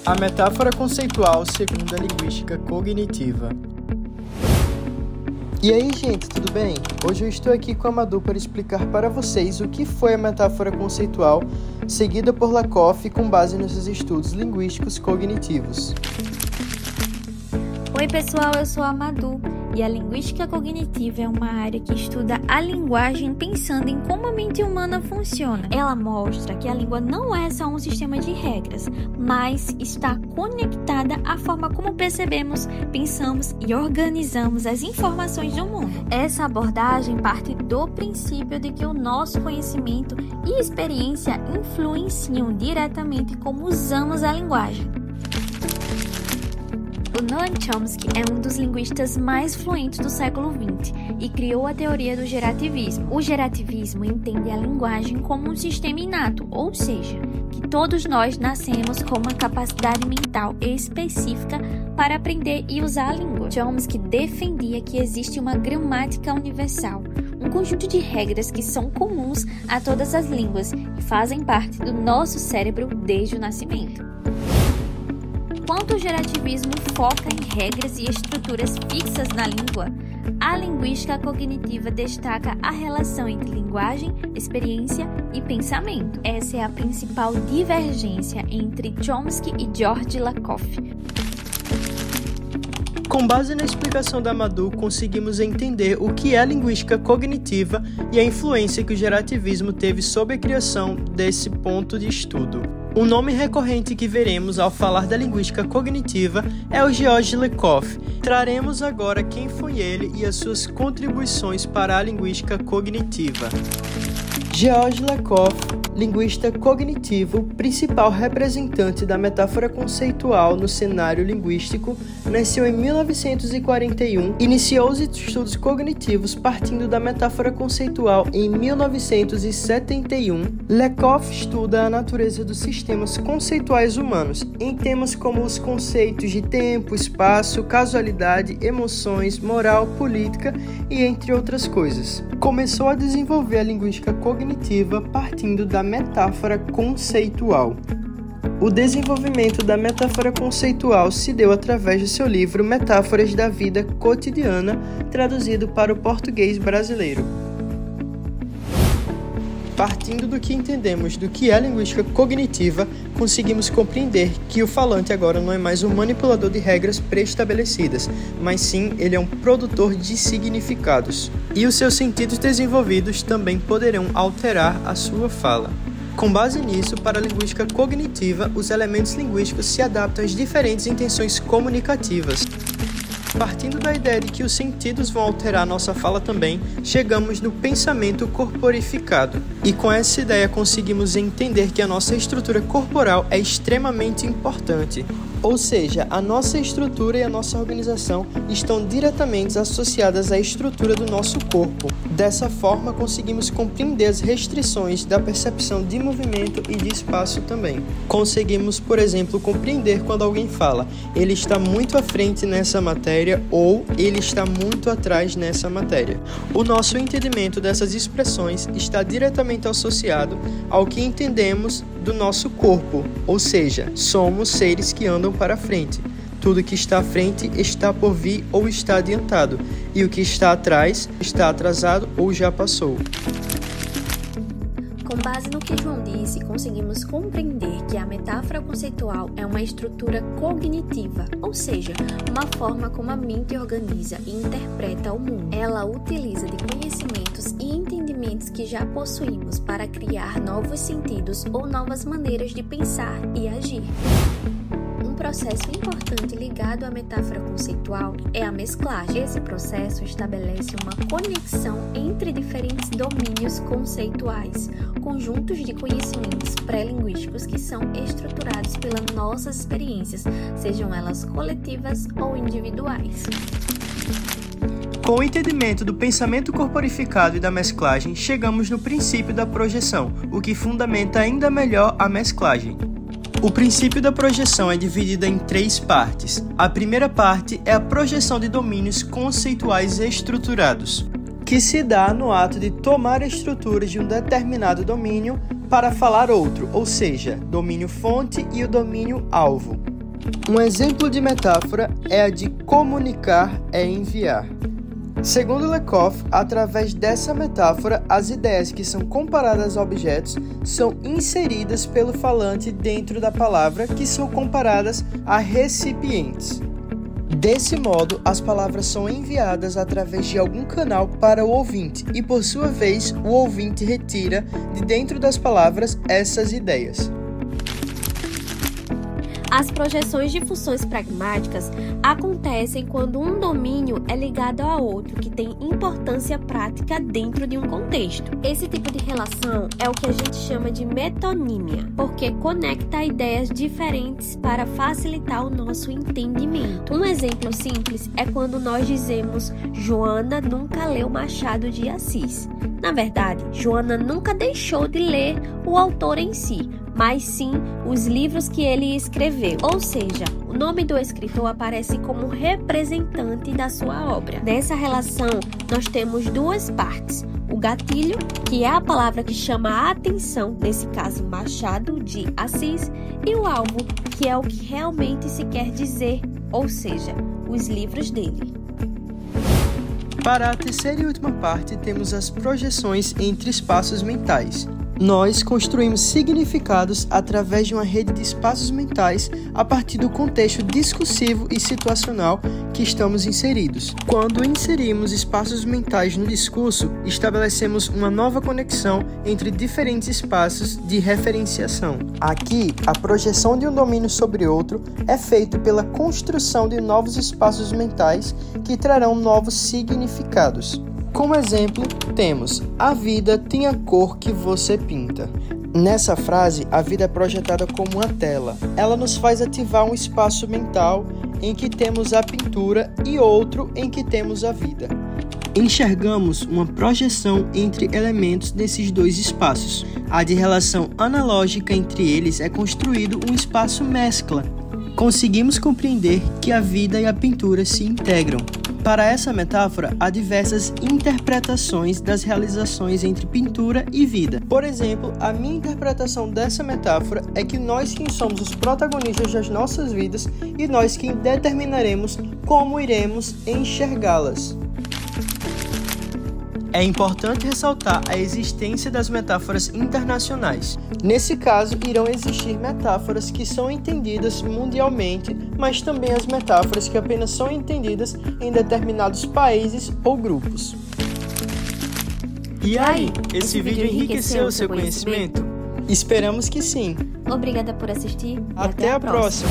A metáfora conceitual segundo a linguística cognitiva. E aí, gente, tudo bem? Hoje eu estou aqui com a Madu para explicar para vocês o que foi a metáfora conceitual seguida por Lakoff com base nos seus estudos linguísticos cognitivos. Oi pessoal, eu sou a Madu e a linguística cognitiva é uma área que estuda a linguagem pensando em como a mente humana funciona. Ela mostra que a língua não é só um sistema de regras, mas está conectada à forma como percebemos, pensamos e organizamos as informações do mundo. Essa abordagem parte do princípio de que o nosso conhecimento e experiência influenciam diretamente como usamos a linguagem. O Noam Chomsky é um dos linguistas mais fluentes do século XX e criou a teoria do gerativismo. O gerativismo entende a linguagem como um sistema inato, ou seja, que todos nós nascemos com uma capacidade mental específica para aprender e usar a língua. Chomsky defendia que existe uma gramática universal, um conjunto de regras que são comuns a todas as línguas e fazem parte do nosso cérebro desde o nascimento. Enquanto o gerativismo foca em regras e estruturas fixas na língua, a linguística cognitiva destaca a relação entre linguagem, experiência e pensamento. Essa é a principal divergência entre Chomsky e George Lakoff. Com base na explicação da Madu, conseguimos entender o que é a linguística cognitiva e a influência que o gerativismo teve sobre a criação desse ponto de estudo. Um nome recorrente que veremos ao falar da linguística cognitiva é o George Lakoff. Traremos agora quem foi ele e as suas contribuições para a linguística cognitiva. George Lakoff, linguista cognitivo, principal representante da metáfora conceitual no cenário linguístico, nasceu em 1941 e iniciou os estudos cognitivos partindo da metáfora conceitual em 1971. Lakoff estuda a natureza dos sistemas conceituais humanos, em temas como os conceitos de tempo, espaço, casualidade, emoções, moral, política e entre outras coisas. Começou a desenvolver a linguística cognitiva partindo da metáfora conceitual. O desenvolvimento da metáfora conceitual se deu através de seu livro Metáforas da Vida Cotidiana, traduzido para o português brasileiro. Partindo do que entendemos do que é a linguística cognitiva, conseguimos compreender que o falante agora não é mais um manipulador de regras pré-estabelecidas, mas sim ele é um produtor de significados. E os seus sentidos desenvolvidos também poderão alterar a sua fala. Com base nisso, para a linguística cognitiva, os elementos linguísticos se adaptam às diferentes intenções comunicativas. Partindo da ideia de que os sentidos vão alterar nossa fala também, chegamos no pensamento corporificado. E com essa ideia conseguimos entender que a nossa estrutura corporal é extremamente importante. Ou seja, a nossa estrutura e a nossa organização estão diretamente associadas à estrutura do nosso corpo. Dessa forma, conseguimos compreender as restrições da percepção de movimento e de espaço também. Conseguimos, por exemplo, compreender quando alguém fala ele está muito à frente nessa matéria ou ele está muito atrás nessa matéria. O nosso entendimento dessas expressões está diretamente associado ao que entendemos do nosso corpo, ou seja, somos seres que andam para frente. Tudo que está à frente está por vir ou está adiantado, e o que está atrás está atrasado ou já passou. Com base no que João disse, conseguimos compreender que a metáfora conceitual é uma estrutura cognitiva, ou seja, uma forma como a mente organiza e interpreta o mundo. Ela utiliza de conhecimentos e entendimentos que já possuímos para criar novos sentidos ou novas maneiras de pensar e agir. Um processo importante ligado à metáfora conceitual é a mesclagem. Esse processo estabelece uma conexão entre diferentes domínios conceituais, conjuntos de conhecimentos pré-linguísticos que são estruturados pelas nossas experiências, sejam elas coletivas ou individuais. Com o entendimento do pensamento corporificado e da mesclagem, chegamos no princípio da projeção, o que fundamenta ainda melhor a mesclagem. O princípio da projeção é dividido em 3 partes. A primeira parte é a projeção de domínios conceituais estruturados. que se dá no ato de tomar a estrutura de um determinado domínio para falar outro, ou seja, domínio fonte e o domínio alvo. Um exemplo de metáfora é a de comunicar é enviar. Segundo Lakoff, através dessa metáfora, as ideias que são comparadas a objetos são inseridas pelo falante dentro da palavra, que são comparadas a recipientes. Desse modo, as palavras são enviadas através de algum canal para o ouvinte e, por sua vez, o ouvinte retira de dentro das palavras essas ideias. As projeções de funções pragmáticas acontecem quando um domínio é ligado a outro que tem importância prática dentro de um contexto. Esse tipo de relação é o que a gente chama de metonímia, porque conecta ideias diferentes para facilitar o nosso entendimento. Um exemplo simples é quando nós dizemos Joana nunca leu Machado de Assis. Na verdade, Joana nunca deixou de ler o autor em si, mas sim os livros que ele escreveu. Ou seja, o nome do escritor aparece como representante da sua obra. Nessa relação, nós temos duas partes. O gatilho, que é a palavra que chama a atenção, nesse caso Machado de Assis, e o alvo, que é o que realmente se quer dizer, ou seja, os livros dele. Para a terceira e última parte, temos as projeções entre espaços mentais. Nós construímos significados através de uma rede de espaços mentais a partir do contexto discursivo e situacional que estamos inseridos. Quando inserimos espaços mentais no discurso, estabelecemos uma nova conexão entre diferentes espaços de referenciação. Aqui, a projeção de um domínio sobre outro é feita pela construção de novos espaços mentais que trarão novos significados. Como exemplo, temos: a vida tem a cor que você pinta. Nessa frase, a vida é projetada como uma tela. Ela nos faz ativar um espaço mental em que temos a pintura e outro em que temos a vida. Enxergamos uma projeção entre elementos desses dois espaços. A de relação analógica entre eles é construído um espaço mescla. Conseguimos compreender que a vida e a pintura se integram. Para essa metáfora, há diversas interpretações das realizações entre pintura e vida. Por exemplo, a minha interpretação dessa metáfora é que nós quem somos os protagonistas das nossas vidas e nós quem determinaremos como iremos enxergá-las. É importante ressaltar a existência das metáforas internacionais. Nesse caso, irão existir metáforas que são entendidas mundialmente, mas também as metáforas que apenas são entendidas em determinados países ou grupos. E aí, esse vídeo enriqueceu o seu conhecimento? Esperamos que sim. Obrigada por assistir. Até a próxima.